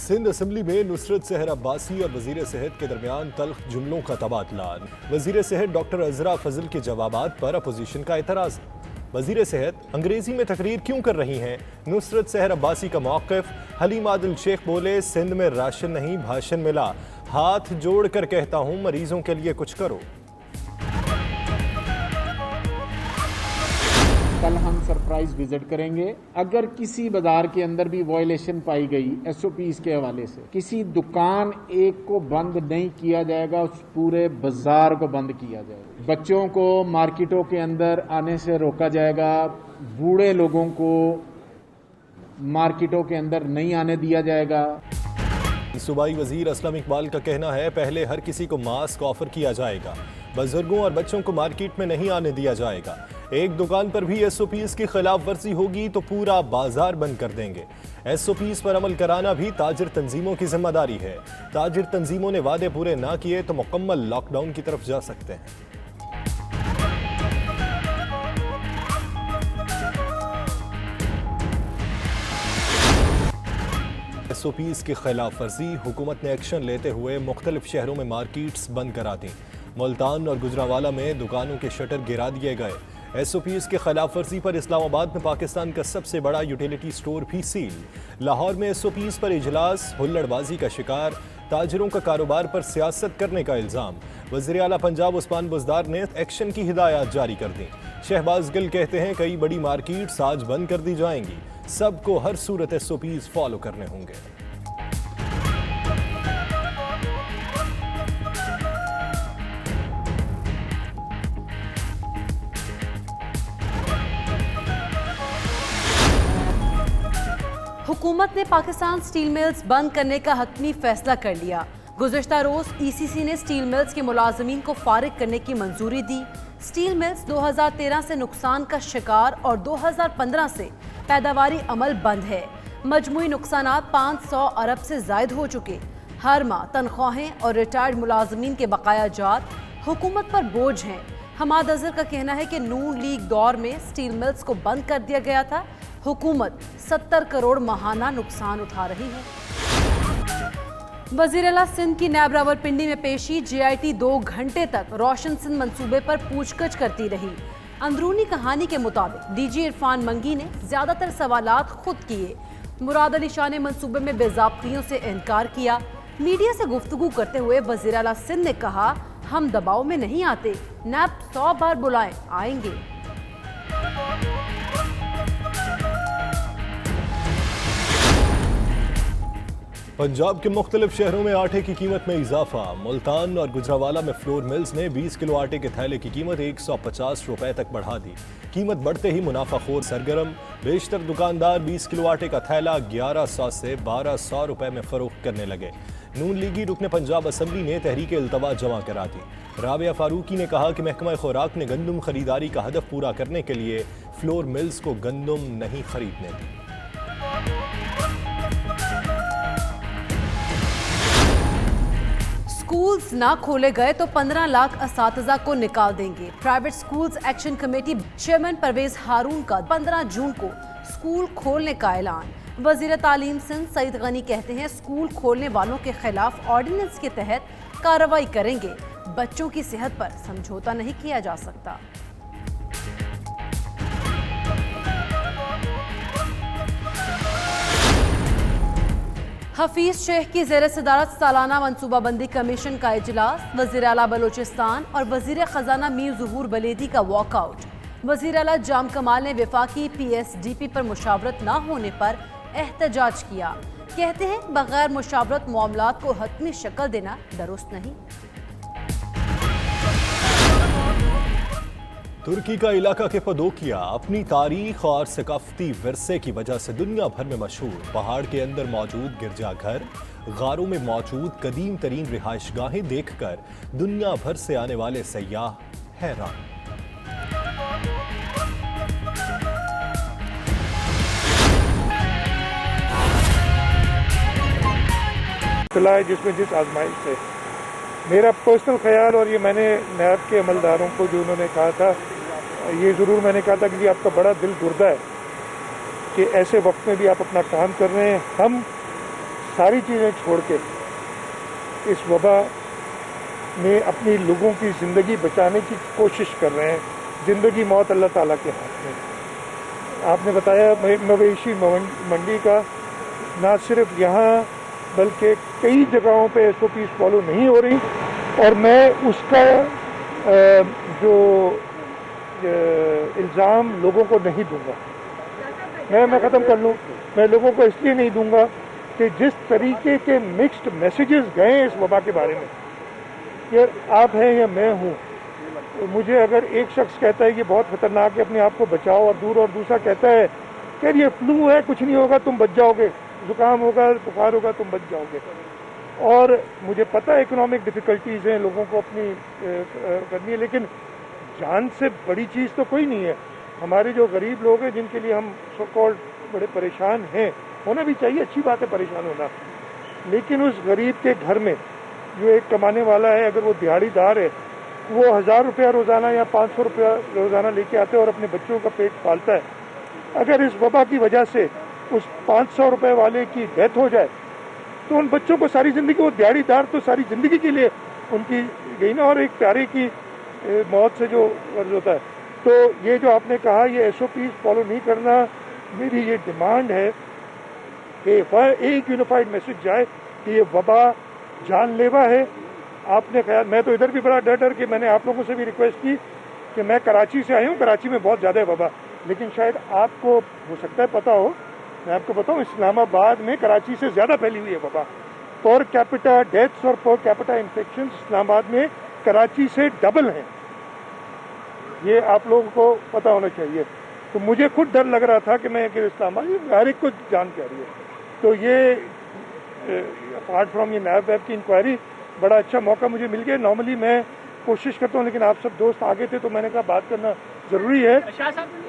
Sindh assembly میں نصرت سحر عباسی اور وزیر صحت کے درمیان تلخ جملوں کا تبادلہ۔ وزیر صحت ڈاکٹر عذرا فضل کے جوابات پر اپوزیشن کا اعتراض۔ وزیر صحت انگریزی میں تقریر کیوں کر رہی ہیں؟ نصرت سحر عباسی کا موقف۔ حلیم عادل شیخ بولے سندھ میں راشن نہیں بھاشن ملا، ہاتھ جوڑ کر کہتا ہوں مریضوں کے لیے کچھ کرو۔ کل ہم سرپرائز وزٹ کریں گے۔ اگر کسی بازار کے اندر بھی وائلیشن پائی گئی ایس او پیز کے حوالے سے، کسی دکان ایک کو بند نہیں کیا جائے گا، اس پورے بازار کو بند کیا جائے گا۔ بچوں کو مارکیٹوں کے اندر آنے سے روکا جائے گا، بوڑھے لوگوں کو مارکیٹوں کے اندر نہیں آنے دیا جائے گا۔ صوبائی وزیر اسلم اقبال کا کہنا ہے پہلے ہر کسی کو ماسک آفر کیا جائے گا، بزرگوں اور بچوں کو مارکیٹ میں نہیں آنے دیا جائے گا۔ ایک دکان پر بھی ایس او پیز کی خلاف ورزی ہوگی تو پورا بازار بند کر دیں گے۔ ایس او پیز پر عمل کرانا بھی تاجر تنظیموں کی ذمہ داری ہے۔ تاجر تنظیموں نے وعدے پورے نہ کیے تو مکمل لاک ڈاؤن کی طرف جا سکتے ہیں۔ ایس او پیز کی خلاف ورزی، حکومت نے ایکشن لیتے ہوئے مختلف شہروں میں مارکیٹس بند کرا دیں۔ ملتان اور گجرانوالہ میں دکانوں کے شٹر گرا دیے گئے۔ ایس او پیز کی خلاف ورزی پر اسلام آباد میں پاکستان کا سب سے بڑا یوٹیلیٹی سٹور بھی سیل۔ لاہور میں ایس او پیز پر اجلاس، ہلڑ بازی کا شکار، تاجروں کا کاروبار پر سیاست کرنے کا الزام۔ وزیر اعلیٰ پنجاب عثمان بزدار نے ایکشن کی ہدایات جاری کر دیں۔ شہباز گل کہتے ہیں کئی بڑی مارکیٹس آج بند کر دی جائیں گی، سب کو ہر صورت ایس او پیز فالو کرنے ہوں گے۔ حکومت نے پاکستان سٹیل ملز بند کرنے کا حتمی فیصلہ کر لیا۔ گزشتہ روز ای سی سی نے سٹیل ملز کے ملازمین کو فارغ کرنے کی منظوری دی۔ سٹیل ملز 2013 سے نقصان کا شکار اور 2015 سے پیداواری عمل بند ہے۔ مجموعی نقصانات 500 ارب سے زائد ہو چکے۔ ہر ماہ تنخواہیں اور ریٹائرڈ ملازمین کے بقایا جات حکومت پر بوجھ ہیں۔ حماد اظہر کا کہنا ہے کہ نون لیگ دور میں سٹیل ملز کو بند کر دیا گیا تھا، حکومت 70 کروڑ ماہانہ نقصان اٹھا رہی ہے۔ وزیر اعلیٰ سندھ کی نیب راولپنڈی میں پیشی، جے آئی ٹی 2 گھنٹے تک روشن سندھ منصوبے پر پوچھ گچھ کرتی رہی۔ اندرونی کہانی کے مطابق ڈی جی عرفان منگی نے زیادہ تر سوالات خود کیے۔ مراد علی شاہ نے منصوبے میں بے ضابطگیوں سے انکار کیا۔ میڈیا سے گفتگو کرتے ہوئے وزیر اعلیٰ سندھ نے کہا ہم دباؤ میں نہیں آتے، نیب 100 بار بلائیں آئیں گے۔ پنجاب کے مختلف شہروں میں آٹے کی قیمت میں اضافہ۔ ملتان اور گجرانوالہ میں فلور ملز نے 20 کلو آٹے کے تھیلے کی قیمت 150 روپے تک بڑھا دی۔ قیمت بڑھتے ہی منافع خور سرگرم، بیشتر دکاندار 20 کلو آٹے کا تھیلا 1100 سے 1200 روپے میں فروخت کرنے لگے۔ نون لیگی رکن پنجاب اسمبلی نے تحریک التوا جمع کرا دی۔ رابعہ فاروقی نے کہا کہ محکمہ خوراک نے گندم خریداری کا ہدف پورا کرنے کے لیے فلور ملز کو گندم نہیں خریدنے دی۔ سکولز نہ کھولے گئے تو 15 لاکھ اساتذہ کو نکال دیں گے۔ Private schools action committee chairman Parvez Haroon کا 15 جون کو سکول کھولنے کا اعلان۔ وزیر تعلیم سندھ سعید غنی کہتے ہیں سکول کھولنے والوں کے خلاف آرڈیننس کے تحت کارروائی کریں گے، بچوں کی صحت پر سمجھوتہ نہیں کیا جا سکتا۔ حفیظ شیخ کی زیر صدارت سالانہ منصوبہ بندی کمیشن کا اجلاس، وزیر اعلیٰ بلوچستان اور وزیر خزانہ میر ظہور بلیدی کا واک آؤٹ۔ وزیر اعلیٰ جام کمال نے وفاقی پی ایس ڈی پی پر مشاورت نہ ہونے پر احتجاج کیا۔ کہتے ہیں بغیر مشاورت معاملات کو حتمی شکل دینا درست نہیں۔ ترکی کا علاقہ کے پدوکیا اپنی تاریخ اور ثقافتی ورثے کی وجہ سے دنیا بھر میں مشہور۔ پہاڑ کے اندر موجود گرجا گھر، غاروں میں موجود قدیم ترین رہائش گاہیں دیکھ کر دنیا بھر سے آنے والے سیاح حیران۔ جس میں جس آزمائش سے میرا پرسنل خیال، اور یہ میں نے نیب کے عملداروں کو جو انہوں نے کہا تھا، یہ ضرور میں نے کہا تھا کہ یہ آپ کا بڑا دل گردہ ہے کہ ایسے وقت میں بھی آپ اپنا کام کر رہے ہیں۔ ہم सारी चीज़ें छोड़ के इस वबा में अपनी लोगों की ज़िंदगी बचाने की कोशिश कर रहे हैं। ज़िंदगी मौत अल्लाह ताला के हाथ में। आपने बताया मवेशी मंडी का, ना सिर्फ यहाँ बल्कि कई जगहों पे SOPs फॉलो नहीं हो रही, और मैं उसका जो इल्ज़ाम लोगों को नहीं दूंगा। मैं ख़त्म कर लूँ। मैं लोगों को इसलिए नहीं दूंगा कि जिस तरीके के मिक्स्ड मैसेजेस गए इस वबा के बारे में, कि आप हैं या मैं हूँ, तो मुझे अगर एक शख्स कहता है कि बहुत खतरनाक है, अपने आप को बचाओ, और दूसरा कहता है कि ये फ्लू है, कुछ नहीं होगा, तुम बच जाओगे, जुकाम होगा, बुखार होगा, तुम बच जाओगे। और मुझे पता है इकोनॉमिक डिफ़िकल्टीज़ हैं, लोगों को अपनी करनी है, लेकिन जान से बड़ी चीज़ तो कोई नहीं है। हमारे जो गरीब लोग हैं, जिनके लिए हम सो कॉल्ड बड़े परेशान हैं, होना भी चाहिए, अच्छी बात है परेशान होना, लेकिन उस गरीब के घर में जो एक कमाने वाला है, अगर वो दिहाड़ीदार है, वो 1000 रुपया रोज़ाना या 500 रुपया रोज़ाना लेके आता है और अपने बच्चों का पेट पालता है। अगर इस वबा की वजह से उस 500 रुपये वाले की डेथ हो जाए, तो उन बच्चों को सारी ज़िंदगी, वो दिहाड़ीदार तो सारी ज़िंदगी के लिए उनकी गई ना, और एक प्यारे की मौत से जो कर्ज होता है। तो ये जो आपने कहा, ये SOPs फॉलो नहीं करना, मेरी ये डिमांड है कि एक यूनिफाइड मैसेज जाए कि ये वबा जानलेवा है। आपने ख्याल, मैं तो इधर भी बड़ा डर के मैंने आप लोगों से भी रिक्वेस्ट की कि मैं कराची से आई हूँ, कराची में बहुत ज़्यादा है वबा, लेकिन शायद आपको हो सकता है पता हो, मैं आपको बताऊँ, इस्लामाबाद में कराची से ज़्यादा फैली हुई है वबा। पर कैपिटा डेथ्स और पर कैपिटा इन्फेक्शन इस्लामाबाद में कराची से डबल हैं, ये आप लोगों को पता होना चाहिए। तो मुझे खुद डर लग रहा था कि मैं इस्लामाबाद, हर एक को जान के आ रही है। तो ये अपार्ट फ्रॉम ये नैब वेब की इंक्वायरी, बड़ा अच्छा मौका मुझे मिल गया। नॉर्मली मैं कोशिश करता हूँ, लेकिन आप सब दोस्त आगे थे तो मैंने कहा बात करना ज़रूरी है।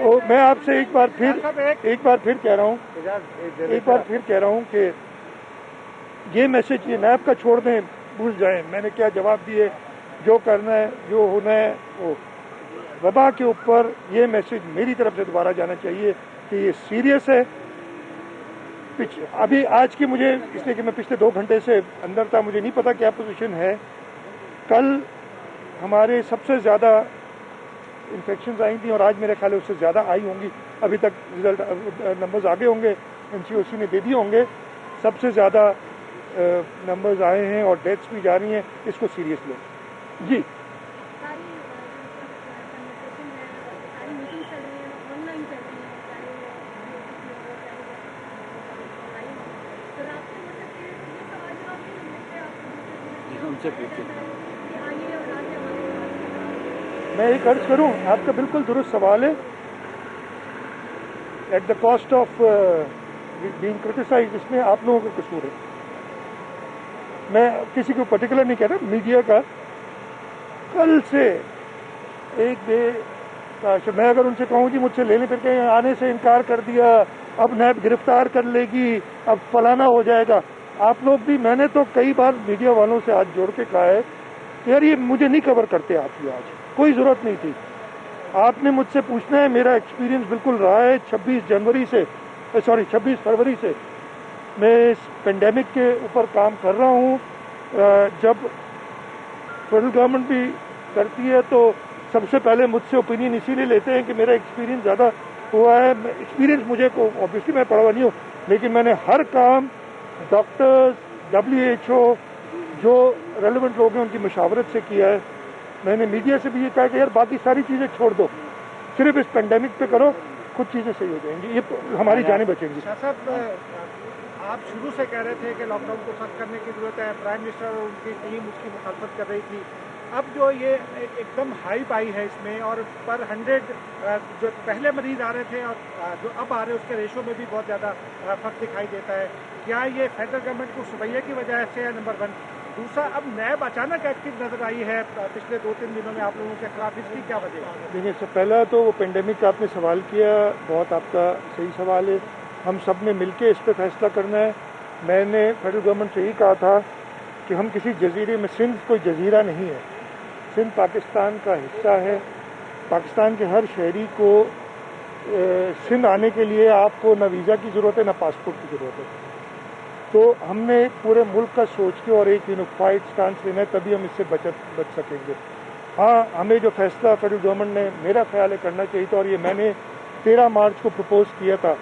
और मैं आपसे एक बार फिर कह रहा हूँ कि ये मैसेज, ये नैब का छोड़ दें, भूल जाएं, मैंने क्या जवाब दिए, जो करना है, जो होना है वो। वबा के ऊपर ये मैसेज मेरी तरफ से दोबारा जाना चाहिए कि ये सीरियस है। अभी आज की मुझे, इसलिए कि मैं पिछले 2 घंटे से अंदर था, मुझे नहीं पता क्या पोजीशन है। कल हमारे सबसे ज़्यादा इन्फेक्शंस आई थी और आज मेरे ख्याल उससे ज़्यादा आई होंगी। अभी तक रिजल्ट नंबर्स आगे होंगे, NCOC ने दे दिए होंगे। सबसे ज़्यादा नंबर्स आए हैं और डेथ्स भी जा रही हैं, इसको सीरियस लो जी। मैं एक अर्ज करूं, आपका बिल्कुल दुरुस्त सवाल है। At the cost of being criticised, इसमें आप लोगों का कसूर है। मैं किसी को पर्टिकुलर नहीं कह रहा, मीडिया का। कल से मैं अगर उनसे कहूँ कि मुझसे लेने फिर के आने से इनकार कर दिया, अब नैब गिरफ्तार कर लेगी, अब फलाना हो जाएगा, आप लोग भी, मैंने तो कई बार मीडिया वालों से हाथ जोड़ के कहा है कि यार ये मुझे नहीं कवर करते आप, ये आज कोई ज़रूरत नहीं थी। आपने मुझसे पूछना है, मेरा एक्सपीरियंस बिल्कुल रहा है। 26 फरवरी से मैं इस पेंडेमिक के ऊपर काम कर रहा हूँ। जब फेडरल गवर्नमेंट भी करती है तो सबसे पहले मुझसे ओपिनियन इसीलिए लेते हैं कि मेरा एक्सपीरियंस ज़्यादा हुआ है। एक्सपीरियंस मुझे को ऑब्वियसली मैं पढ़ा हुआ नहीं हूँ, लेकिन मैंने हर काम डॉक्टर्स, WHO, जो रेलेवेंट लोग हैं उनकी मशावरत से किया है। मैंने मीडिया से भी ये कहा कि यार बाकी सारी चीज़ें छोड़ दो, सिर्फ इस पेंडेमिक पे करो, खुद चीज़ें सही हो जाएंगी, ये हमारी जानें बचेंगी। साहब, आप शुरू से कह रहे थे कि लॉकडाउन को सख्त करने की जरूरत है, प्राइम मिनिस्टर और उनकी टीम उसकी मुखालफत कर रही थी। अब जो ये एकदम हाइप आई है इसमें, और पर 100 जो पहले मरीज आ रहे थे और जो अब आ रहे हैं उसके रेशो में भी बहुत ज़्यादा फर्क दिखाई देता है। क्या ये फेडरल गवर्नमेंट को रवैये की वजह से है? नंबर 1। दूसरा, अब नैब अचानक एक्टिव नजर आई है पिछले 2-3 दिनों में आप लोगों के खिलाफ, इसकी क्या वजह है? देखिए, इससे पहला तो वो पेंडेमिक का आपने सवाल किया, बहुत आपका सही सवाल है। हम सब ने मिलकर इस पर फैसला करना है। मैंने फेडरल गवर्नमेंट से यही कहा था कि हम किसी जजीरे में, सिंध कोई जजीरा नहीं है, सिंध पाकिस्तान का हिस्सा है। पाकिस्तान के हर शहरी को सिंध आने के लिए आपको ना वीज़ा की ज़रूरत है, ना पासपोर्ट की ज़रूरत है। تو ہم نے پورے ملک کا سوچ کے اور ایک یونیفائڈ سٹانس لینا ہے، تبھی ہم اس سے بچ سکیں گے۔ ہاں، ہمیں جو فیصلہ فیڈرل گورنمنٹ نے میرا خیال ہے کرنا چاہیے تھا، اور یہ میں نے 13 مارچ کو پرپوز کیا تھا